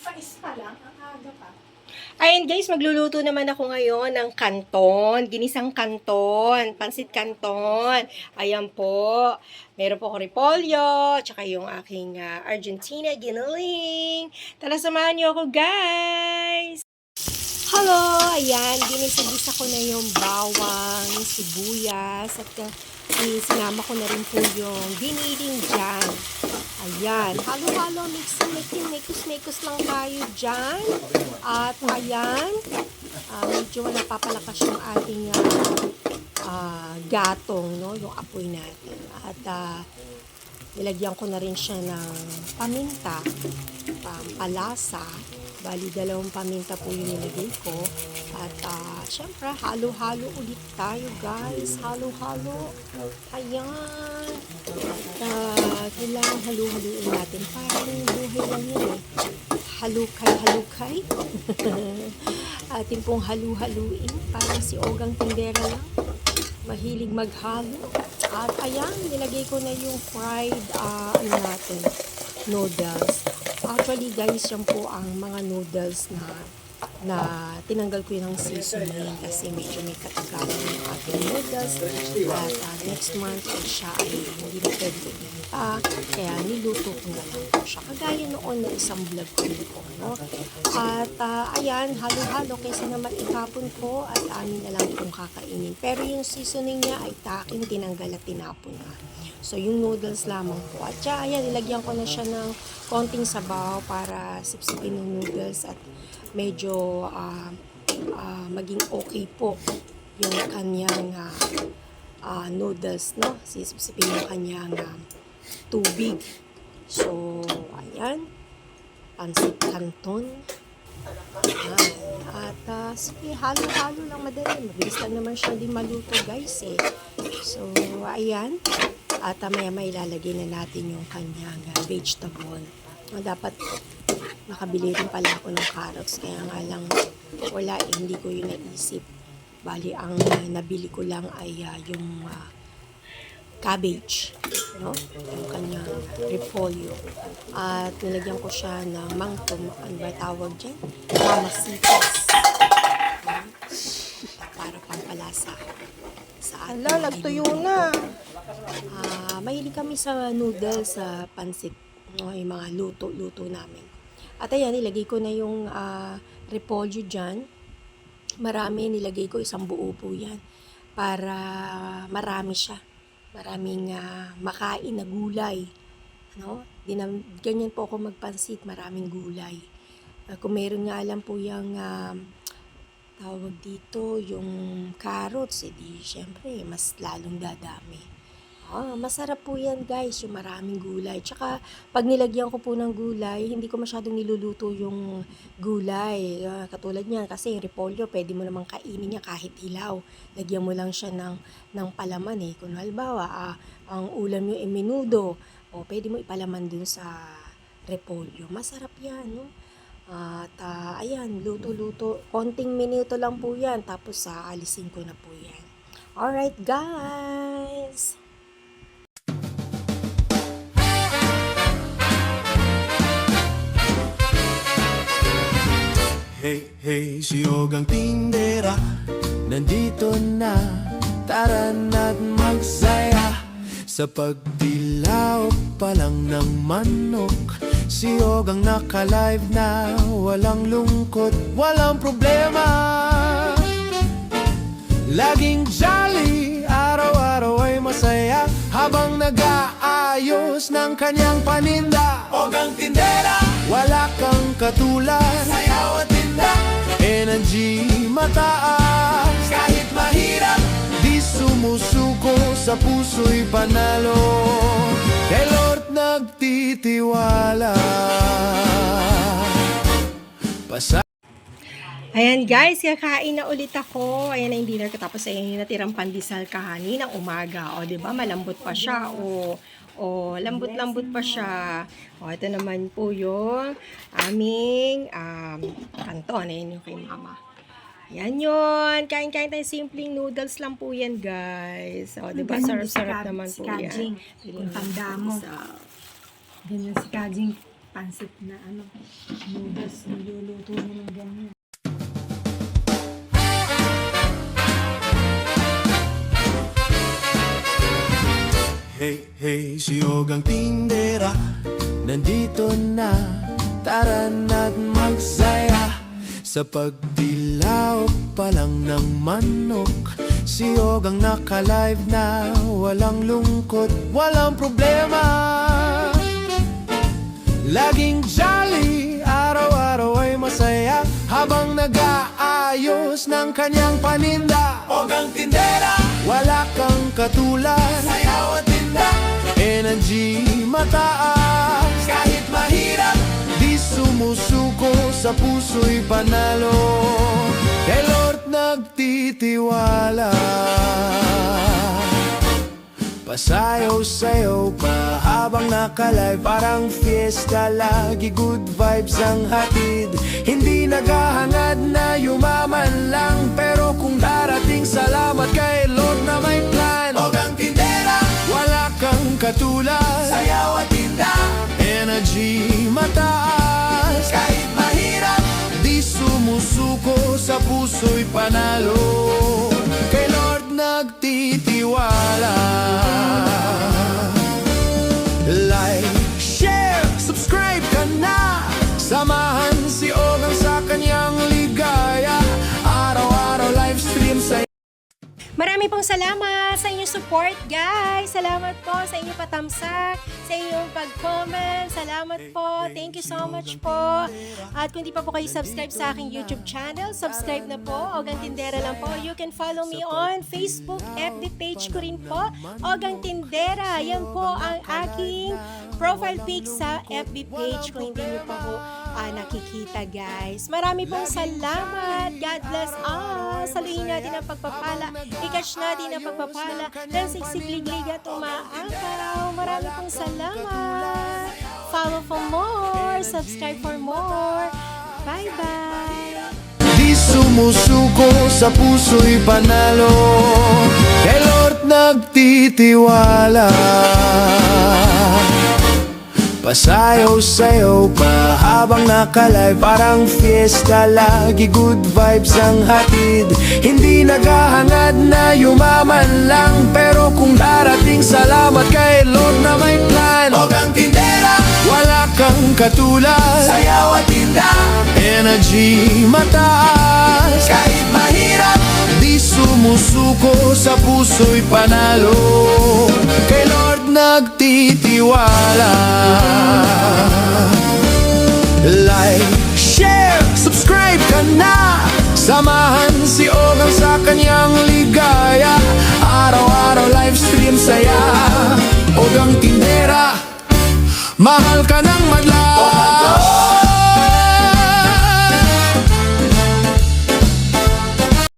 Mais pa lang, ang aga pa. Ayun guys, magluluto naman ako ngayon ng kanton, ginisang kanton, pansit kanton. Ayan po, meron po ako repolyo, tsaka yung aking Argentina ginaling. Tara, samahan niyo ako guys! Hello! Ayan, ginisagisa ko na yung bawang, yung sibuyas, at sinama ko na rin po yung giniling dyan. Ayan, halo-halo, mekos lang tayo dyan. At ayan, medyo napapalakas yung ating gatong, no? Yung apoy natin. At nilagyan ko na rin siya ng paminta, pampalasa. Bali, 2 paminta po yung nilagay ko. At syempre, halo-halo ulit tayo guys. Halo-halo. Ayan. At kailangan halo-haloin natin. Parang buhay lang yun eh. Halukay-halukay. Atin pong halu-haluin. Parang si Ogang Tindera lang. Mahilig maghalo. At ayan, nilagay ko na yung fried noodles. Actually guys, yan po ang mga noodles na tinanggal ko yung seasoning kasi medyo may katagalan yung ating noodles. At next month siya ay hindi na pwede ibenta. Kaya niluto ko na lang po siya. Kagaya noon na isang vlog ko. No? At ayan, halo-halo kaysa naman itapon ko at amin na lang itong kakainin. Pero yung seasoning niya ay taking tinanggal at tinapon na. So, yung noodles lamang po. At ayan, nilagyan ko na siya ng konting sabaw para sipsipin ng noodles at medyo maging okay po yung kanyang noodles, no? Sipsipin yung kanyang tubig. So, ayan. Pansit canton. Ayan. At sige, halo-halo lang madali. Mabilis lang naman siya din maluto, guys, eh. So, ayan. At maya-maya ilalagay na natin yung kanyang vegetable. Dapat nakabili rin pala ako ng carrots. Kaya nga lang wala eh, hindi ko yun naisip. Bali, ang nabili ko lang ay yung cabbage. No? Yung kanyang repolyo. At nilagyan ko siya ng mangtong. Ano ba tawag dyan? Mamasitas. Para pampalasa. Sa ating Nagtuyo na. Mahilig kami sa noodles, sa pansit, no, yung mga luto namin. At ayan, nilagay ko na yung repolyo dyan. Marami, nilagay ko 1 buo po yan. Para marami siya. Maraming makain na gulay. No? Ganyan po ako magpansit, maraming gulay. Kung meron nga alam po yung tawag dito, yung carrots, edi syempre, mas lalong dadami. Masarap po yan guys, yung maraming gulay. Tsaka, pag nilagyan ko po ng gulay, hindi ko masyadong niluluto yung gulay. Katulad niyan, kasi repolyo, pwede mo namang kainin niya kahit hilaw. Lagyan mo lang siya ng palaman eh. Kung halimbawa, ang ulam nyo ay menudo, pwede mo ipalaman dun sa repolyo. Masarap yan, no? At ayan, luto-luto. Konting minuto lang po yan. Tapos alisin ko na po yan. Alright guys! Hey, hey, si Ogang Tindera, nandito na, tara na't magsaya. Sa pagdilaw pa lang ng manok, si Ogang naka-live na, walang lungkot, walang problema. Laging jolly, araw-araw ay masaya, habang nag-aayos ng kanyang paninda. Ogang Tindera, wala kang katulad, sayaw at tinda, energy mataas. Kahit mahirap, di sumusuko, sa puso'y panalo, kay Lord nagtitiwala. Ayan guys, kakain na ulit ako. Ayan na yung dinner ko. Tapos ayan yung natirang pandesal kahaninang umaga. O, diba? Malambot pa siya. O, lambot-lambot pa siya. O, ito naman po yung aming kanton. Ayan yung kay mama. Ayan yun. Kain-kain tayo simpleng noodles lang po yan, guys. O, diba? Sarap-sarap naman po yan. Kung tanda mo. Ganyan si Kajing pansit na noodles. Tapos niluluto mo ng ganyan. Hey, hey, si Ogang Tindera, nandito na. Tara na't magsaya sa pagdilaw pa lang ng manok. Si Ogang naka-live na, walang lungkot, walang problema. Laging jolly, araw-araw ay masaya habang nag-aayos ng kanyang paninda. Ogang Tindera, wala kang katulad, sayaw at tinda, energy mataas. Kahit mahirap, di sumusuko, sa puso'y panalo. Kay Lord nagtitiwala. Pasayaw-sayaw pa habang naka-live, parang fiesta, lagi good vibes ang hatid. Hindi naghahangad na yumaman lang, pero kung darating, salamat kay Lord na may plan. Ogang Tindera, wala kang katulad, sayaw at tinda, energy mataas. Kahit mahirap, di sumusuko, sa puso'y panalo. Kay Lord nagtitiwala. Like, share, subscribe ka na. Samahan si Ogang sa kanyang ligaya. Araw-araw live stream sa Marami pong salamat sa inyong support, guys. Salamat po sa inyong patamsak, sa inyong pag-comment. Salamat po. Thank you so much po. At kung di pa po kayo subscribe sa aking YouTube channel, subscribe na po. Ogang Tindera lang po. You can follow me on Facebook, FB page ko rin po. Ogang Tindera. Yan po ang aking profile pic sa FB page kung hindi nyo pa po nakikita, guys. Marami pong salamat. God bless us. Saluhin natin ang pagpapala. I-catch natin ang pagpapala ng siksikliglig at umaakaw. Marami pong salamat. Follow for more. Subscribe for more. Bye-bye. di sumusuko, sa puso'y panalo. Kay Lord nagtitiwala. Pasayaw-sayaw pa habang naka-live, parang fiesta, lagi good vibes ang hatid. Hindi naghahangad na yumaman lang, pero kung darating, salamat kay Lord na may plan. Ogang Tindera, wala kang katulad, sayaw at tinda, energy mataas. Kahit mahirap, di sumusuko, sa puso'y panalo. Kay Lord nagtitiwala. Like, share, subscribe ka na. Samahan si Ogang sa kanyang ligaya. Araw-araw live stream saya. Ogang Tindera, mahal ka ng